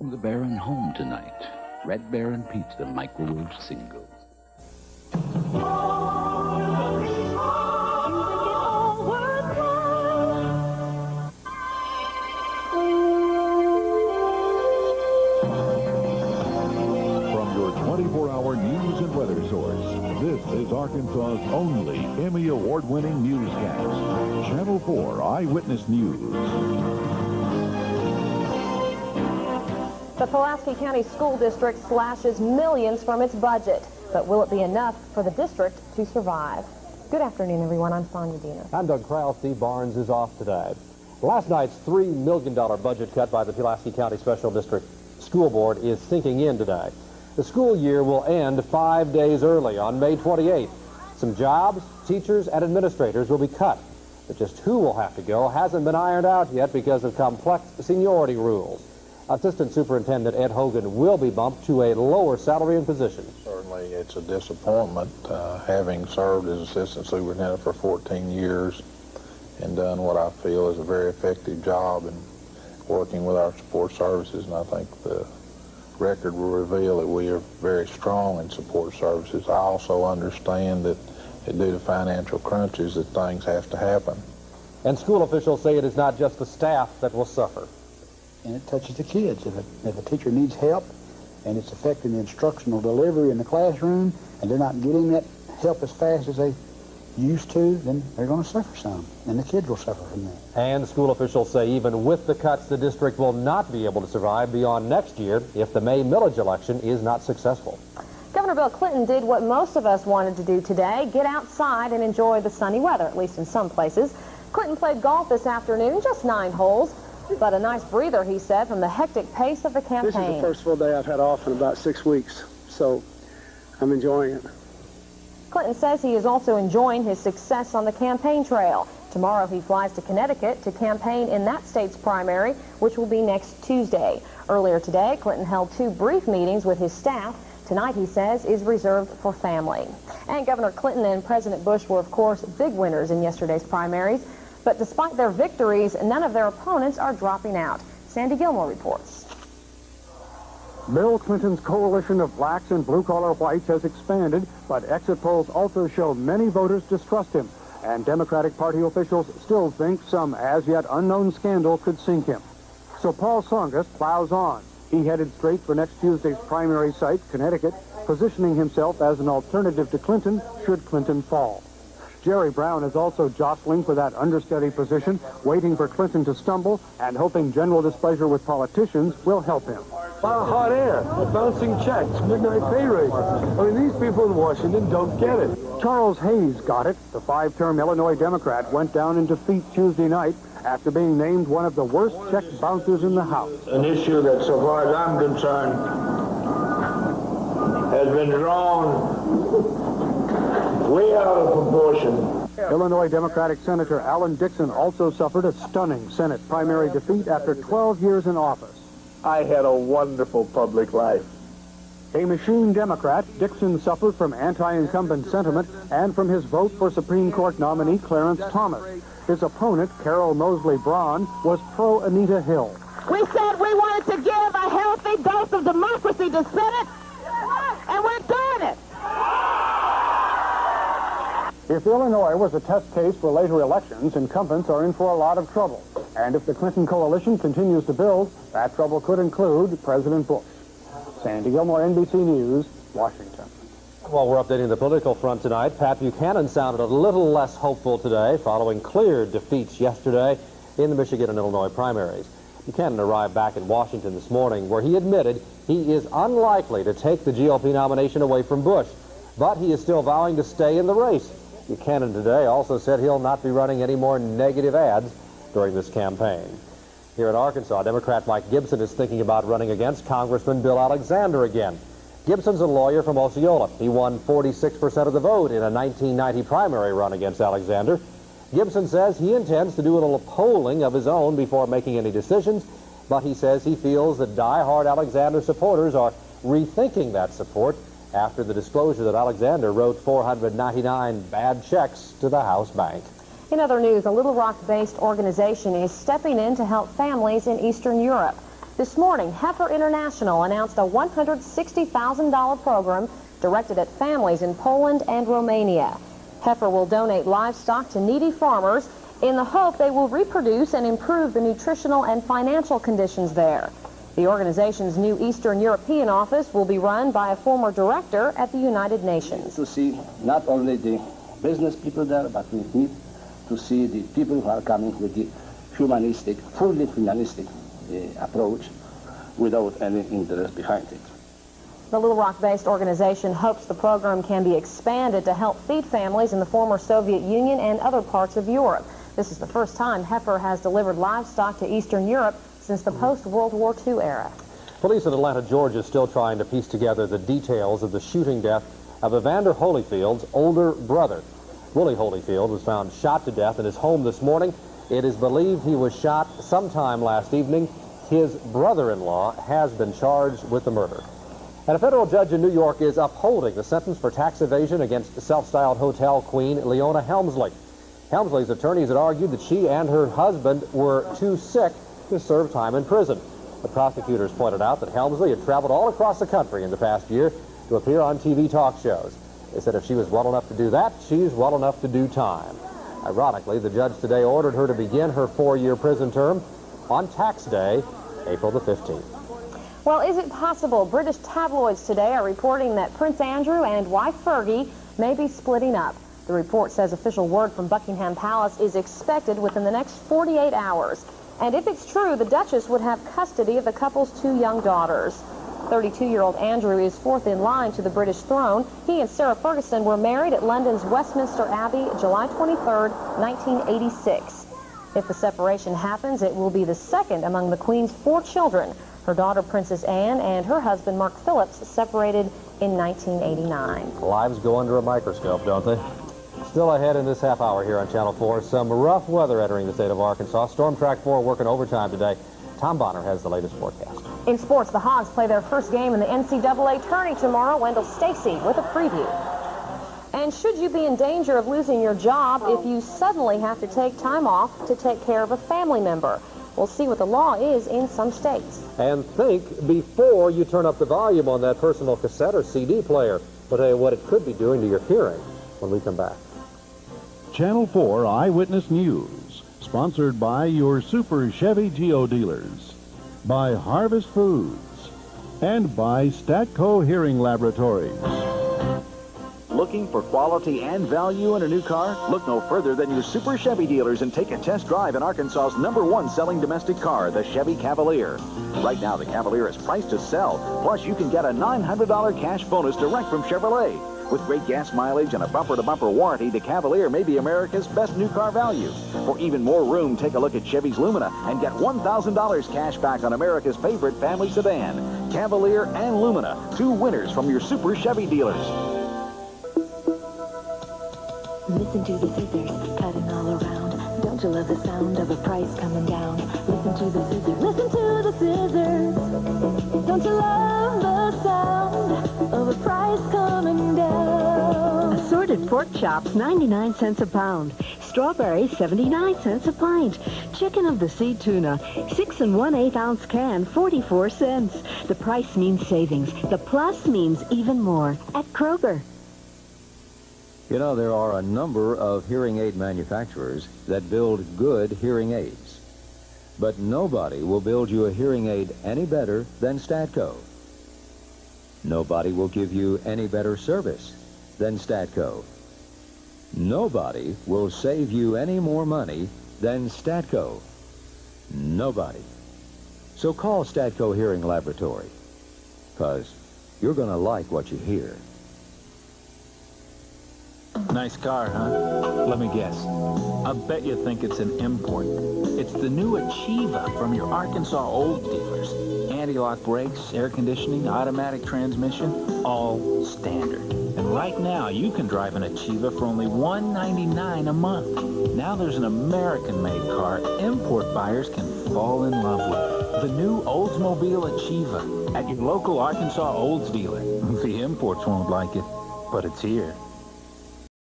The Baron home tonight. Red Baron Pizza microwave single. From your 24-hour news and weather source, this is Arkansas's only Emmy Award-winning newscast. Channel 4 Eyewitness News. The Pulaski County School District slashes millions from its budget. But will it be enough for the district to survive? Good afternoon, everyone. I'm Sonja Deaner. I'm Doug Krile. Steve Barnes is off today. Last night's $3 million budget cut by the Pulaski County Special District School Board is sinking in today. The school year will end 5 days early on May 28th. Some jobs, teachers, and administrators will be cut. But just who will have to go hasn't been ironed out yet because of complex seniority rules. Assistant Superintendent Ed Hogan will be bumped to a lower salary and position. Certainly it's a disappointment, having served as Assistant Superintendent for 14 years and done what I feel is a very effective job in working with our support services, and I think the record will reveal that we are very strong in support services. I also understand that due to financial crunches that things have to happen. And school officials say it is not just the staff that will suffer. And it touches the kids. If a teacher needs help and it's affecting the instructional delivery in the classroom and they're not getting that help as fast as they used to, then they're going to suffer some, and the kids will suffer from that. And school officials say even with the cuts, the district will not be able to survive beyond next year if the May millage election is not successful. Governor Bill Clinton did what most of us wanted to do today, get outside and enjoy the sunny weather, at least in some places. Clinton played golf this afternoon, just 9 holes. But a nice breather, he said, from the hectic pace of the campaign. This is the first full day I've had off in about 6 weeks, so I'm enjoying it. Clinton says he is also enjoying his success on the campaign trail. Tomorrow he flies to Connecticut to campaign in that state's primary, which will be next Tuesday. Earlier today, Clinton held 2 brief meetings with his staff. Tonight, he says, is reserved for family. And Governor Clinton and President Bush were, of course, big winners in yesterday's primaries. But despite their victories, none of their opponents are dropping out. Sandy Gilmore reports. Bill Clinton's coalition of blacks and blue-collar whites has expanded, but exit polls also show many voters distrust him, and Democratic Party officials still think some as-yet unknown scandal could sink him. So Paul Tsongas plows on. He headed straight for next Tuesday's primary site, Connecticut, positioning himself as an alternative to Clinton should Clinton fall. Jerry Brown is also jostling for that understudy position, waiting for Clinton to stumble and hoping general displeasure with politicians will help him. Hot air, bouncing checks, midnight pay raise. I mean, these people in Washington don't get it. Charles Hayes got it. The 5-term Illinois Democrat went down in defeat Tuesday night after being named one of the worst check bouncers in the House. An issue that, so far as I'm concerned, has been drawn way out of proportion. Illinois Democratic Senator Alan Dixon also suffered a stunning Senate primary defeat after 12 years in office. I had a wonderful public life. A machine Democrat, Dixon suffered from anti-incumbent sentiment and from his vote for Supreme Court nominee Clarence Thomas. His opponent, Carol Mosley Braun, was pro-Anita Hill. We said we wanted to give a healthy dose of democracy to Senate, and we're doing it. If Illinois was a test case for later elections, incumbents are in for a lot of trouble. And if the Clinton coalition continues to build, that trouble could include President Bush. Sandy Gilmore, NBC News, Washington. While we're updating the political front tonight, Pat Buchanan sounded a little less hopeful today following clear defeats yesterday in the Michigan and Illinois primaries. Buchanan arrived back in Washington this morning where he admitted he is unlikely to take the GOP nomination away from Bush, but he is still vowing to stay in the race. Buchanan today also said he'll not be running any more negative ads during this campaign. Here in Arkansas, Democrat Mike Gibson is thinking about running against Congressman Bill Alexander again. Gibson's a lawyer from Osceola. He won 46% of the vote in a 1990 primary run against Alexander. Gibson says he intends to do a little polling of his own before making any decisions, but he says he feels that die-hard Alexander supporters are rethinking that support after the disclosure that Alexander wrote 499 bad checks to the House Bank. In other news, a Little Rock-based organization is stepping in to help families in Eastern Europe. This morning, Heifer International announced a $160,000 program directed at families in Poland and Romania. Heifer will donate livestock to needy farmers in the hope they will reproduce and improve the nutritional and financial conditions there. The organization's new Eastern European office will be run by a former director at the United Nations. To see not only the business people there, but we need to see the people who are coming with the humanistic, fully humanistic approach without any interest behind it. The Little Rock-based organization hopes the program can be expanded to help feed families in the former Soviet Union and other parts of Europe. This is the first time Heifer has delivered livestock to Eastern Europe since the post-World War II era. Police in Atlanta, Georgia, is still trying to piece together the details of the shooting death of Evander Holyfield's older brother. Willie Holyfield was found shot to death in his home this morning. It is believed he was shot sometime last evening. His brother-in-law has been charged with the murder. And a federal judge in New York is upholding the sentence for tax evasion against self-styled hotel queen Leona Helmsley. Helmsley's attorneys had argued that she and her husband were too sick to serve time in prison. The prosecutors pointed out that Helmsley had traveled all across the country in the past year to appear on TV talk shows. They said if she was well enough to do that, she's well enough to do time. Ironically, the judge today ordered her to begin her 4-year prison term on tax day, April the 15th. Well, is it possible? British tabloids today are reporting that Prince Andrew and wife Fergie may be splitting up. The report says official word from Buckingham Palace is expected within the next 48 hours. And if it's true, the Duchess would have custody of the couple's 2 young daughters. 32-year-old Andrew is 4th in line to the British throne. He and Sarah Ferguson were married at London's Westminster Abbey July 23, 1986. If the separation happens, it will be the second among the Queen's 4 children. Her daughter, Princess Anne, and her husband, Mark Phillips, separated in 1989. Lives go under a microscope, don't they? Still ahead in this half hour here on Channel 4, some rough weather entering the state of Arkansas. Storm Track 4 working overtime today. Tom Bonner has the latest forecast. In sports, the Hogs play their first game in the NCAA tourney tomorrow. Wendell Stacy with a preview. And should you be in danger of losing your job if you suddenly have to take time off to take care of a family member? We'll see what the law is in some states. And think before you turn up the volume on that personal cassette or CD player. We'll tell you what it could be doing to your hearing when we come back. Channel 4 Eyewitness News, sponsored by your Super Chevy Geo dealers, by Harvest Foods, and by Statco Hearing Laboratories. Looking for quality and value in a new car? Look no further than your Super Chevy dealers and take a test drive in Arkansas's #1 selling domestic car, the Chevy Cavalier. Right now, the Cavalier is priced to sell. Plus, you can get a $900 cash bonus direct from Chevrolet. With great gas mileage and a bumper-to-bumper warranty, the Cavalier may be America's best new car value. For even more room, take a look at Chevy's Lumina and get $1,000 cash back on America's favorite family sedan. Cavalier and Lumina, 2 winners from your Super Chevy dealers. Listen to the scissors cutting all around. Don't you love the sound of a price coming down? Listen to the scissors. Listen to the scissors. Don't you love the sound of a price coming down? Assorted pork chops, 99 cents a pound. Strawberries, 79 cents a pint. Chicken of the sea tuna, 6 1/8 ounce can, 44 cents. The price means savings. The plus means even more at Kroger. You know, there are a number of hearing aid manufacturers that build good hearing aids. But nobody will build you a hearing aid any better than Statco. Nobody will give you any better service than Statco. Nobody will save you any more money than Statco. Nobody. So call Statco Hearing Laboratory, because you're going to like what you hear. Nice car, huh? Let me guess. I bet you think it's an import. It's the new Achieva from your Arkansas Olds dealers. Anti-lock brakes, air conditioning, automatic transmission, all standard. And right now, you can drive an Achieva for only $199 a month. Now there's an American-made car import buyers can fall in love with. The new Oldsmobile Achieva at your local Arkansas Olds dealer. The imports won't like it, but it's here.